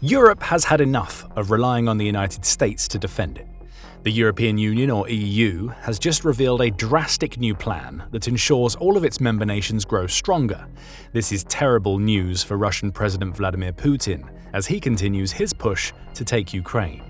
Europe has had enough of relying on the United States to defend it. The European Union, or EU, has just revealed a drastic new plan that ensures all of its member nations grow stronger. This is terrible news for Russian President Vladimir Putin, as he continues his push to take Ukraine.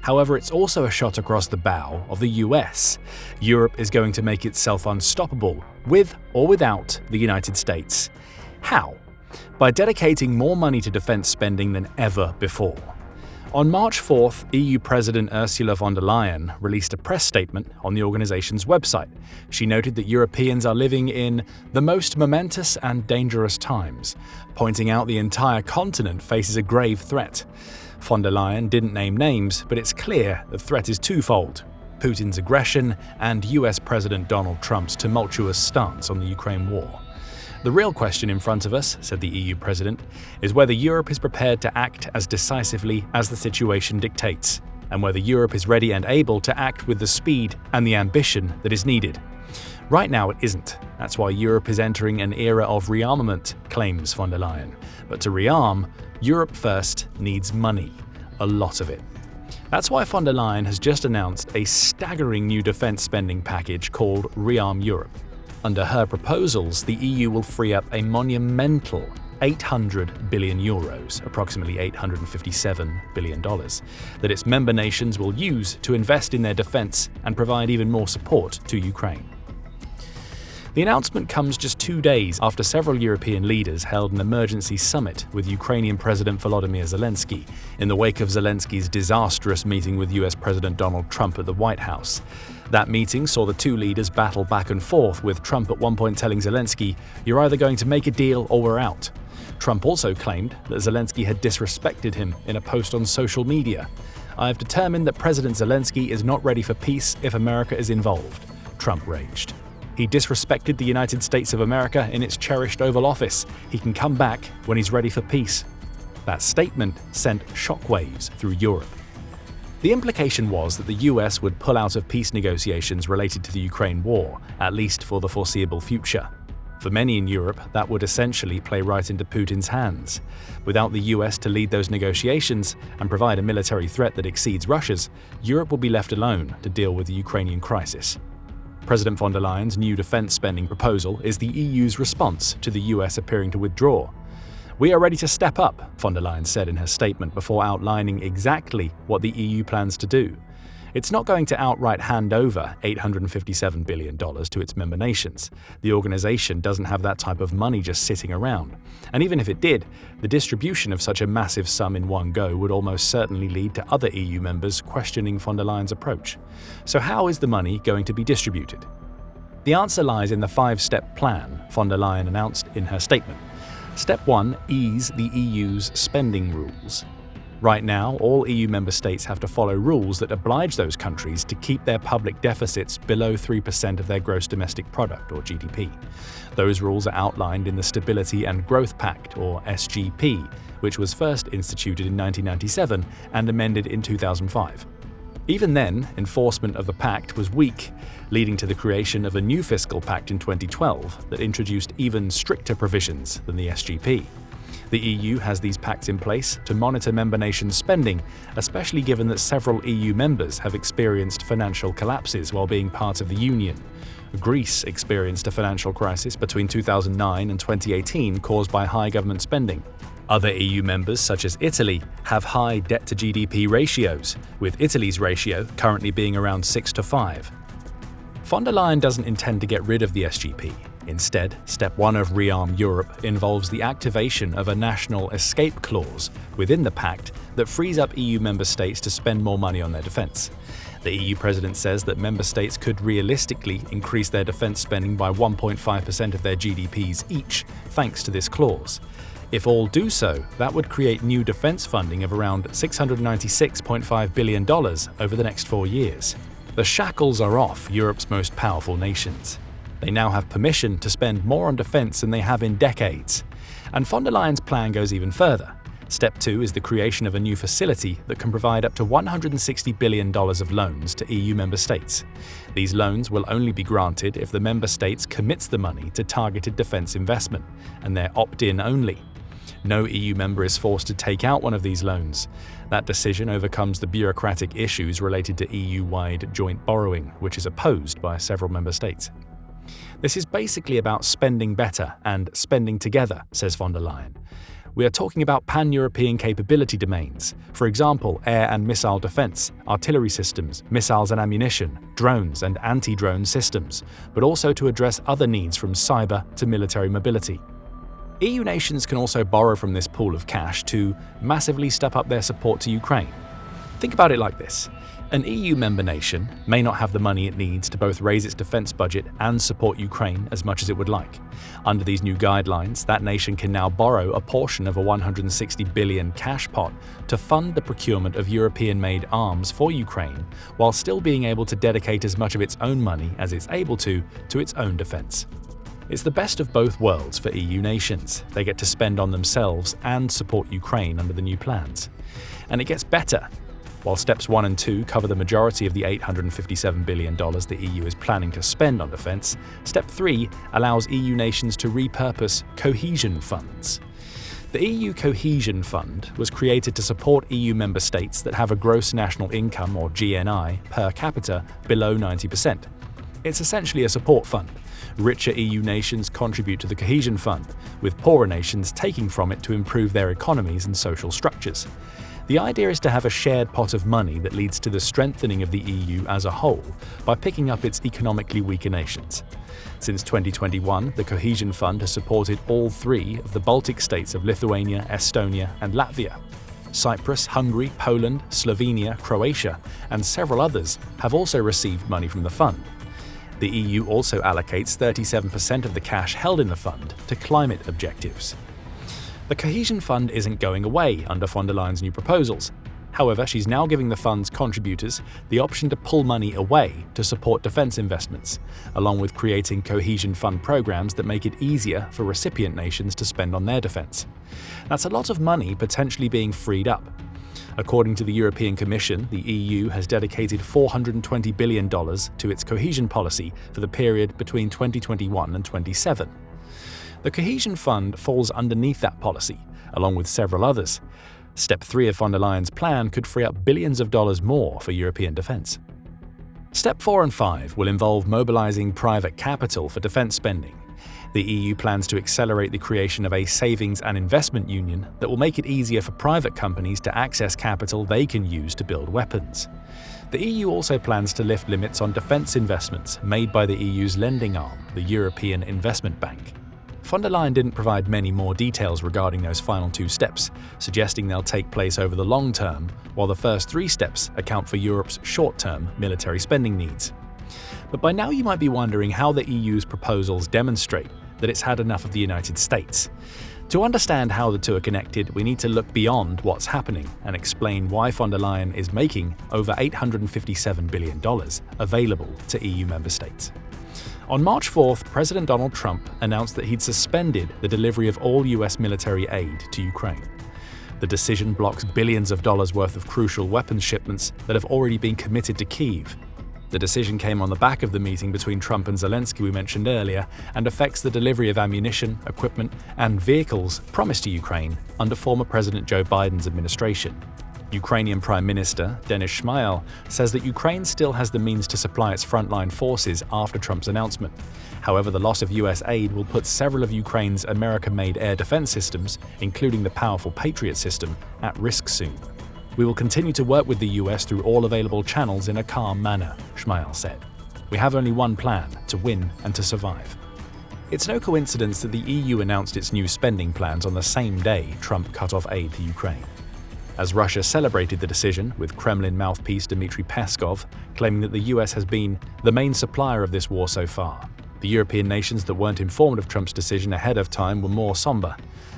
However, it's also a shot across the bow of the US. Europe is going to make itself unstoppable, with or without the United States. How? By dedicating more money to defense spending than ever before. On March 4th, EU President Ursula von der Leyen released a press statement on the organization's website. She noted that Europeans are living in the most momentous and dangerous times, pointing out the entire continent faces a grave threat. Von der Leyen didn't name names, but it's clear the threat is twofold: Putin's aggression and US President Donald Trump's tumultuous stance on the Ukraine war. The real question in front of us, said the EU president, is whether Europe is prepared to act as decisively as the situation dictates, and whether Europe is ready and able to act with the speed and the ambition that is needed. Right now it isn't. That's why Europe is entering an era of rearmament, claims von der Leyen. But to rearm, Europe first needs money. A lot of it. That's why von der Leyen has just announced a staggering new defense spending package called ReArm Europe. Under her proposals, the EU will free up a monumental 800 billion euros, approximately $857 billion, that its member nations will use to invest in their defense and provide even more support to Ukraine. The announcement comes just 2 days after several European leaders held an emergency summit with Ukrainian President Volodymyr Zelensky in the wake of Zelensky's disastrous meeting with US President Donald Trump at the White House. That meeting saw the two leaders battle back and forth, with Trump at one point telling Zelensky, "You're either going to make a deal or we're out." Trump also claimed that Zelensky had disrespected him in a post on social media. "I have determined that President Zelensky is not ready for peace if America is involved," Trump raged. "He disrespected the United States of America in its cherished Oval Office. He can come back when he's ready for peace." That statement sent shockwaves through Europe. The implication was that the US would pull out of peace negotiations related to the Ukraine war, at least for the foreseeable future. For many in Europe, that would essentially play right into Putin's hands. Without the US to lead those negotiations and provide a military threat that exceeds Russia's, Europe will be left alone to deal with the Ukrainian crisis. President von der Leyen's new defense spending proposal is the EU's response to the US appearing to withdraw. "We are ready to step up," von der Leyen said in her statement before outlining exactly what the EU plans to do. It's not going to outright hand over $857 billion to its member nations. The organization doesn't have that type of money just sitting around. And even if it did, the distribution of such a massive sum in one go would almost certainly lead to other EU members questioning von der Leyen's approach. So how is the money going to be distributed? The answer lies in the 5-step plan von der Leyen announced in her statement. Step 1, ease the EU's spending rules. Right now, all EU member states have to follow rules that oblige those countries to keep their public deficits below 3% of their gross domestic product, or GDP. Those rules are outlined in the Stability and Growth Pact, or SGP, which was first instituted in 1997 and amended in 2005. Even then, enforcement of the pact was weak, leading to the creation of a new fiscal pact in 2012 that introduced even stricter provisions than the SGP. The EU has these pacts in place to monitor member nations' spending, especially given that several EU members have experienced financial collapses while being part of the Union. Greece experienced a financial crisis between 2009 and 2018 caused by high government spending. Other EU members, such as Italy, have high debt-to-GDP ratios, with Italy's ratio currently being around 6-5. Von der Leyen doesn't intend to get rid of the SGP. Instead, Step 1 of ReArm Europe involves the activation of a national escape clause within the pact that frees up EU member states to spend more money on their defense. The EU president says that member states could realistically increase their defense spending by 1.5% of their GDPs each, thanks to this clause. If all do so, that would create new defense funding of around $696.5 billion over the next 4 years. The shackles are off Europe's most powerful nations. They now have permission to spend more on defense than they have in decades. And von der Leyen's plan goes even further. Step 2 is the creation of a new facility that can provide up to $160 billion of loans to EU member states. These loans will only be granted if the member states commits the money to targeted defense investment, and they're opt-in only. No EU member is forced to take out one of these loans. That decision overcomes the bureaucratic issues related to EU-wide joint borrowing, which is opposed by several member states. This is basically about spending better and spending together, says von der Leyen. We are talking about pan-European capability domains, for example, air and missile defense, artillery systems, missiles and ammunition, drones and anti-drone systems, but also to address other needs from cyber to military mobility. EU nations can also borrow from this pool of cash to massively step up their support to Ukraine. Think about it like this. An EU member nation may not have the money it needs to both raise its defense budget and support Ukraine as much as it would like. Under these new guidelines, that nation can now borrow a portion of a 160 billion cash pot to fund the procurement of European-made arms for Ukraine, while still being able to dedicate as much of its own money as it's able to its own defense. It's the best of both worlds for EU nations. They get to spend on themselves and support Ukraine under the new plans. And it gets better. While Steps 1 and 2 cover the majority of the $857 billion the EU is planning to spend on defense, Step 3 allows EU nations to repurpose cohesion funds. The EU Cohesion Fund was created to support EU member states that have a gross national income, or GNI, per capita below 90%. It's essentially a support fund. Richer EU nations contribute to the Cohesion Fund, with poorer nations taking from it to improve their economies and social structures. The idea is to have a shared pot of money that leads to the strengthening of the EU as a whole by picking up its economically weaker nations. Since 2021, the Cohesion Fund has supported all three of the Baltic states of Lithuania, Estonia, and Latvia. Cyprus, Hungary, Poland, Slovenia, Croatia, and several others have also received money from the fund. The EU also allocates 37% of the cash held in the fund to climate objectives. The Cohesion Fund isn't going away under von der Leyen's new proposals. However, she's now giving the fund's contributors the option to pull money away to support defense investments, along with creating Cohesion Fund programs that make it easier for recipient nations to spend on their defense. That's a lot of money potentially being freed up. According to the European Commission, the EU has dedicated $420 billion to its cohesion policy for the period between 2021 and 2027. The Cohesion Fund falls underneath that policy, along with several others. Step 3 of von der Leyen's plan could free up billions of dollars more for European defense. Step 4 and 5 will involve mobilizing private capital for defense spending. The EU plans to accelerate the creation of a savings and investment union that will make it easier for private companies to access capital they can use to build weapons. The EU also plans to lift limits on defense investments made by the EU's lending arm, the European Investment Bank. Von der Leyen didn't provide many more details regarding those final two steps, suggesting they'll take place over the long term, while the first three steps account for Europe's short-term military spending needs. But by now you might be wondering how the EU's proposals demonstrate that it's had enough of the United States. To understand how the two are connected, we need to look beyond what's happening and explain why von der Leyen is making over $857 billion available to EU member states. On March 4th, President Donald Trump announced that he'd suspended the delivery of all US military aid to Ukraine. The decision blocks billions of dollars worth of crucial weapons shipments that have already been committed to Kyiv. The decision came on the back of the meeting between Trump and Zelensky we mentioned earlier and affects the delivery of ammunition, equipment, and vehicles promised to Ukraine under former President Joe Biden's administration. Ukrainian Prime Minister Denis Shmyhal says that Ukraine still has the means to supply its frontline forces after Trump's announcement. However, the loss of US aid will put several of Ukraine's American-made air defense systems, including the powerful Patriot system, at risk soon. We will continue to work with the US through all available channels in a calm manner, Shmyhal said. We have only one plan: to win and to survive. It's no coincidence that the EU announced its new spending plans on the same day Trump cut off aid to Ukraine. As Russia celebrated the decision, with Kremlin mouthpiece Dmitry Peskov claiming that the US has been the main supplier of this war so far. The European nations that weren't informed of Trump's decision ahead of time were more somber.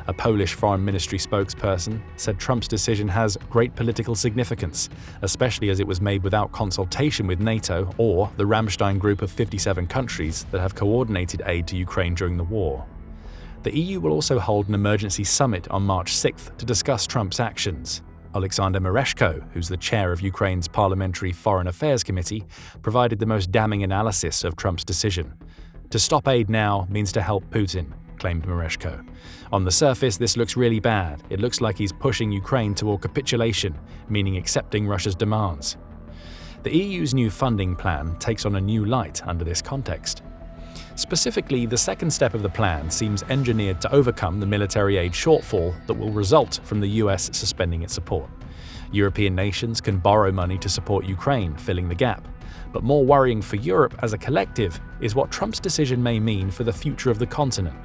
A Polish foreign ministry spokesperson said Trump's decision has great political significance, especially as it was made without consultation with NATO or the Ramstein group of 57 countries that have coordinated aid to Ukraine during the war. The EU will also hold an emergency summit on March 6th to discuss Trump's actions. Alexander Mereshko, who's the chair of Ukraine's Parliamentary Foreign Affairs Committee, provided the most damning analysis of Trump's decision. To stop aid now means to help Putin, claimed Mereshko. On the surface, this looks really bad. It looks like he's pushing Ukraine toward capitulation, meaning accepting Russia's demands. The EU's new funding plan takes on a new light under this context. Specifically, the second step of the plan seems engineered to overcome the military aid shortfall that will result from the US suspending its support. European nations can borrow money to support Ukraine, filling the gap. But more worrying for Europe as a collective is what Trump's decision may mean for the future of the continent.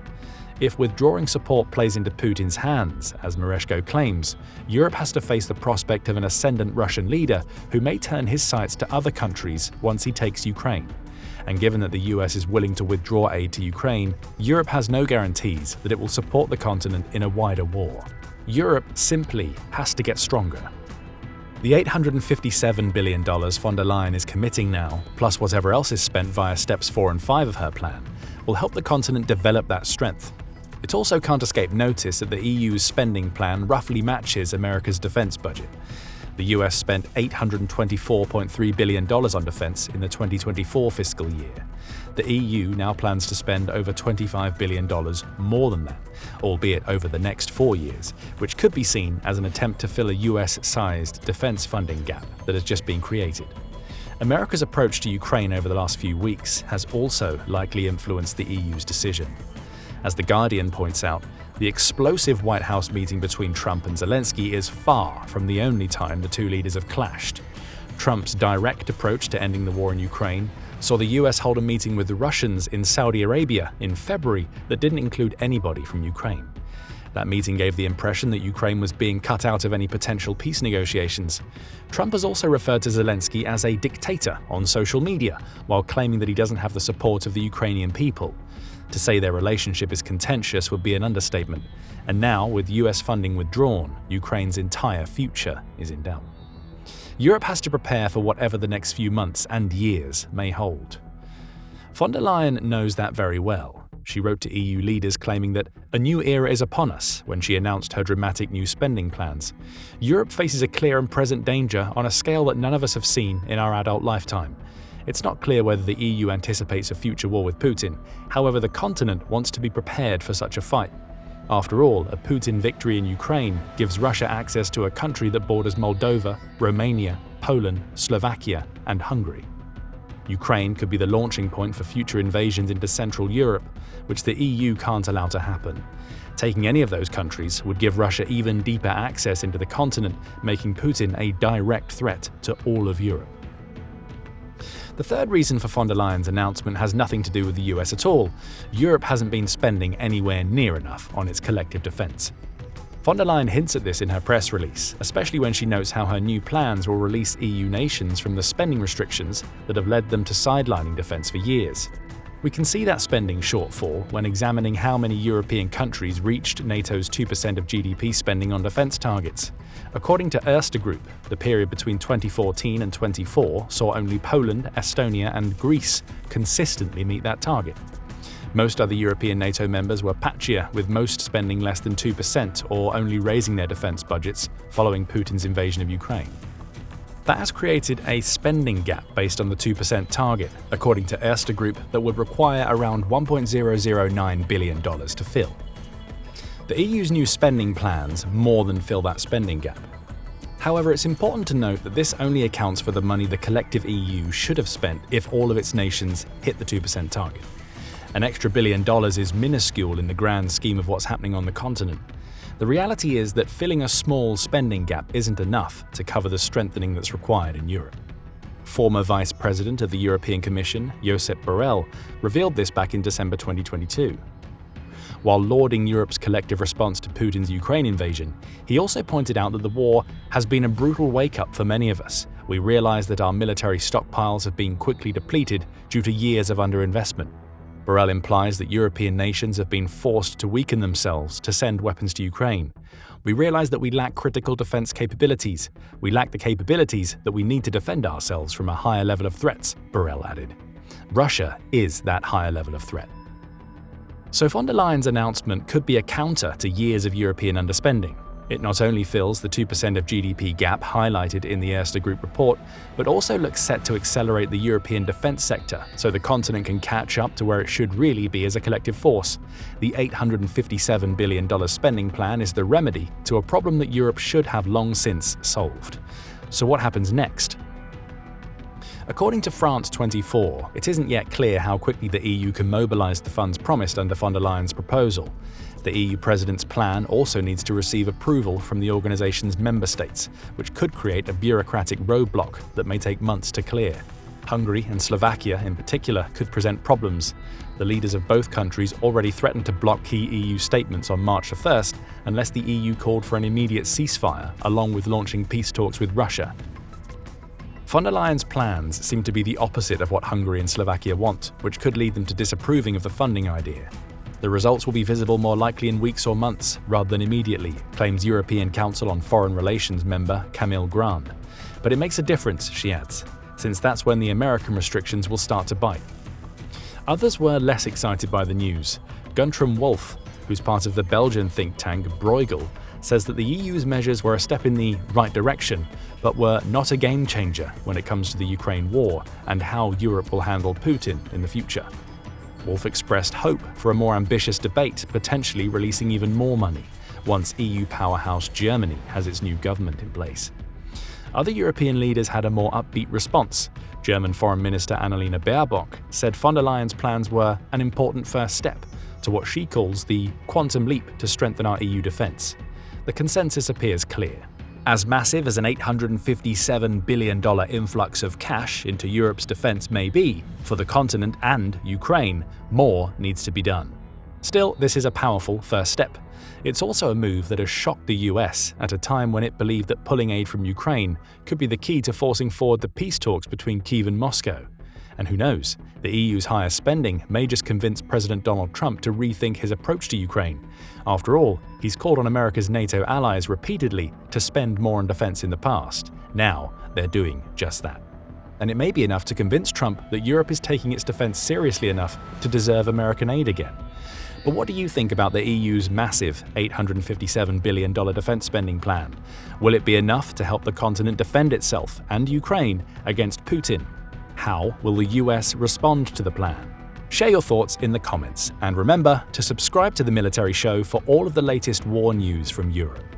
If withdrawing support plays into Putin's hands, as Mereshko claims, Europe has to face the prospect of an ascendant Russian leader who may turn his sights to other countries once he takes Ukraine. And given that the US is willing to withdraw aid to Ukraine, Europe has no guarantees that it will support the continent in a wider war. Europe simply has to get stronger. The $857 billion von der Leyen is committing now, plus whatever else is spent via steps 4 and 5 of her plan, will help the continent develop that strength. It also can't escape notice that the EU's spending plan roughly matches America's defense budget. The US spent $824.3 billion on defense in the 2024 fiscal year. The EU now plans to spend over $25 billion more than that, albeit over the next 4 years, which could be seen as an attempt to fill a US-sized defense funding gap that has just been created. America's approach to Ukraine over the last few weeks has also likely influenced the EU's decision. As The Guardian points out, the explosive White House meeting between Trump and Zelensky is far from the only time the two leaders have clashed. Trump's direct approach to ending the war in Ukraine saw the US hold a meeting with the Russians in Saudi Arabia in February that didn't include anybody from Ukraine. That meeting gave the impression that Ukraine was being cut out of any potential peace negotiations. Trump has also referred to Zelensky as a dictator on social media, while claiming that he doesn't have the support of the Ukrainian people. To say their relationship is contentious would be an understatement. And now, with US funding withdrawn, Ukraine's entire future is in doubt. Europe has to prepare for whatever the next few months and years may hold. Von der Leyen knows that very well. She wrote to EU leaders claiming that a new era is upon us when she announced her dramatic new spending plans. Europe faces a clear and present danger on a scale that none of us have seen in our adult lifetime. It's not clear whether the EU anticipates a future war with Putin. However, the continent wants to be prepared for such a fight. After all, a Putin victory in Ukraine gives Russia access to a country that borders Moldova, Romania, Poland, Slovakia, and Hungary. Ukraine could be the launching point for future invasions into Central Europe, which the EU can't allow to happen. Taking any of those countries would give Russia even deeper access into the continent, making Putin a direct threat to all of Europe. The third reason for von der Leyen's announcement has nothing to do with the US at all. Europe hasn't been spending anywhere near enough on its collective defense. Von der Leyen hints at this in her press release, especially when she notes how her new plans will release EU nations from the spending restrictions that have led them to sidelining defense for years. We can see that spending shortfall when examining how many European countries reached NATO's 2% of GDP spending on defense targets. According to Erste Group, the period between 2014 and 2024 saw only Poland, Estonia, and Greece consistently meet that target. Most other European NATO members were patchier, with most spending less than 2% or only raising their defense budgets following Putin's invasion of Ukraine. That has created a spending gap based on the 2% target, according to Erste Group, that would require around $1.009 billion to fill. The EU's new spending plans more than fill that spending gap. However, it's important to note that this only accounts for the money the collective EU should have spent if all of its nations hit the 2% target. An extra $1 billion is minuscule in the grand scheme of what's happening on the continent. The reality is that filling a small spending gap isn't enough to cover the strengthening that's required in Europe. Former Vice President of the European Commission, Josep Borrell, revealed this back in December 2022. While lauding Europe's collective response to Putin's Ukraine invasion, he also pointed out that the war has been a brutal wake-up for many of us. We realize that our military stockpiles have been quickly depleted due to years of underinvestment. Borrell implies that European nations have been forced to weaken themselves to send weapons to Ukraine. We realize that we lack critical defense capabilities. We lack the capabilities that we need to defend ourselves from a higher level of threats, Borrell added. Russia is that higher level of threat. So von der Leyen's announcement could be a counter to years of European underspending. It not only fills the 2% of GDP gap highlighted in the Erste Group report, but also looks set to accelerate the European defense sector so the continent can catch up to where it should really be as a collective force. The $857 billion spending plan is the remedy to a problem that Europe should have long since solved. So what happens next? According to France 24, it isn't yet clear how quickly the EU can mobilize the funds promised under von der Leyen's proposal. The EU president's plan also needs to receive approval from the organization's member states, which could create a bureaucratic roadblock that may take months to clear. Hungary and Slovakia in particular could present problems. The leaders of both countries already threatened to block key EU statements on March 1st unless the EU called for an immediate ceasefire, along with launching peace talks with Russia. Von der Leyen's plans seem to be the opposite of what Hungary and Slovakia want, which could lead them to disapproving of the funding idea. The results will be visible more likely in weeks or months, rather than immediately, claims European Council on Foreign Relations member Camille Grand. But it makes a difference, she adds, since that's when the American restrictions will start to bite. Others were less excited by the news. Guntram Wolff, who's part of the Belgian think tank Bruegel, says that the EU's measures were a step in the right direction, but were not a game changer when it comes to the Ukraine war and how Europe will handle Putin in the future. Wolff expressed hope for a more ambitious debate, potentially releasing even more money, once EU powerhouse Germany has its new government in place. Other European leaders had a more upbeat response. German Foreign Minister Annalena Baerbock said von der Leyen's plans were an important first step to what she calls the quantum leap to strengthen our EU defence. The consensus appears clear. As massive as an $857 billion influx of cash into Europe's defence may be, for the continent and Ukraine, more needs to be done. Still, this is a powerful first step. It's also a move that has shocked the US at a time when it believed that pulling aid from Ukraine could be the key to forcing forward the peace talks between Kyiv and Moscow. And who knows, the EU's higher spending may just convince President Donald Trump to rethink his approach to Ukraine. After all, he's called on America's NATO allies repeatedly to spend more on defense in the past. Now, they're doing just that. And it may be enough to convince Trump that Europe is taking its defense seriously enough to deserve American aid again. But what do you think about the EU's massive $857 billion defense spending plan? Will it be enough to help the continent defend itself and Ukraine against Putin? How will the US respond to the plan? Share your thoughts in the comments, and remember to subscribe to The Military Show for all of the latest war news from Europe.